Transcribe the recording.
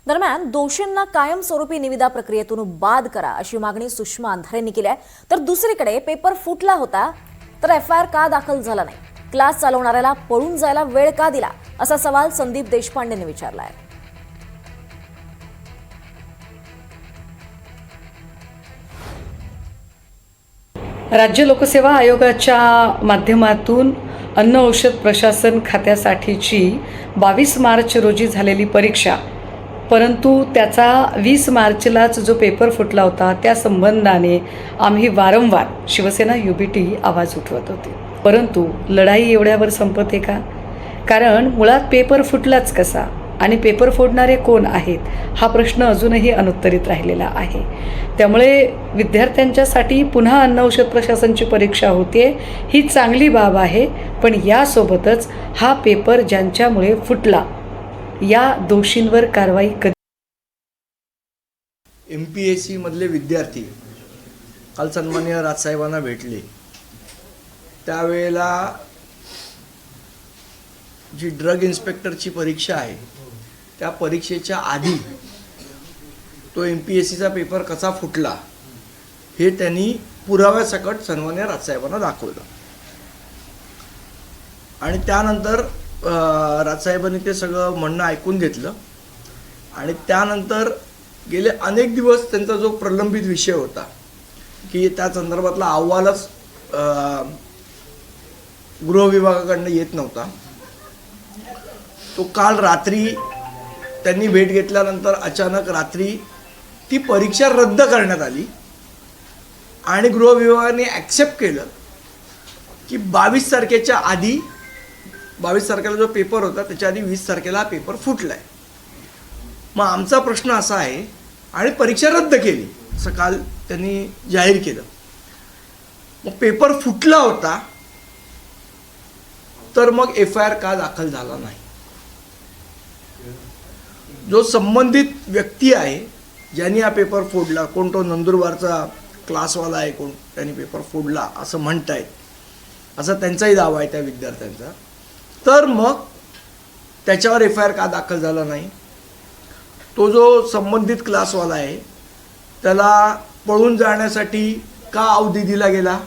दरम्यान दोषींना कायमस्वरूपी निविदा प्रक्रियेतून बाद करा अशी मागणी सुषमा अंधारेंनी केली आहे। तर दुसरीकडे पेपर फुटला होता तर एफआयआर का दाखल झाला नाही, क्लास चालवणाऱ्याला पळून जायला वेळ का दिला, असा सवाल संदीप देशपांडेंनी विचारला आहे। राज्य लोकसेवा आयोगाच्या माध्यमातून अन्न औषध प्रशासन खात्यासाठीची 22 मार्च रोजी झालेली परीक्षा, परंतु त्याचा 20 मार्चलाच जो पेपर फुटला होता त्या संबंधाने आम्ही वारंवार शिवसेना UBT आवाज उठवत होते। परंतु लढाई एवढ्यावर संपते का? कारण मुळात पेपर फुटलाच कसा आणि पेपर फोडणारे कोण आहेत हा प्रश्न अजूनही अनुत्तरित राहिलेला आहे। त्यामुळे विद्यार्थ्यांच्यासाठी पुन्हा अन्न औषध प्रशासनची परीक्षा होते ही चांगली बाब आहे, पण यासोबतच हा पेपर ज्यांच्यामुळे फुटला या दोषींवर कारवाई कधी? MPSC मधले विद्यार्थी काल सन्माननीय राजसाहेबांना भेटले, त्यावेळेला जी ड्रग इन्स्पेक्टरची परीक्षा आहे त्या परीक्षेच्या आधी तो MPSCचा पेपर कसा फुटला हे त्यांनी पुराव्यासकट सन्माननीय राजसाहेबांना दाखवलं आणि त्यानंतर राजसाहेबांनी ते सगळं म्हणणं ऐकून घेतलं आणि त्यानंतर गेले अनेक दिवस त्यांचा जो प्रलंबित विषय होता की त्या संदर्भातला अहवालच गृह विभागाकडनं येत नव्हता, तो काल रात्री त्यांनी भेट घेतल्यानंतर अचानक रात्री ती परीक्षा रद्द करण्यात आली आणि गृह विभागाने ॲक्सेप्ट केलं की 22 तारखेच्या आधी 22 तारखेला जो पेपर होता त्याच्या आधी 20 तारखेला हा पेपर फुटला आहे। मग आमचा प्रश्न असा आहे, आणि परीक्षा रद्द केली असं काल त्यांनी जाहीर केलं, मग पेपर फुटला होता तर मग FIR का दाखल झाला नाही? जो संबंधित व्यक्ती आहे ज्यांनी हा पेपर फोडला, कोण तो नंदुरबारचा क्लासवाला आहे, कोण त्यांनी पेपर फोडला असं म्हणतायत, असा त्यांचाही दावा आहे त्या विद्यार्थ्यांचा, तर मग त्याच्यावर FIR का दाखल झाला नाही? तो जो संबंधित क्लासवाला आहे त्याला पळून जाण्यासाठी का अवधी दिला गेला?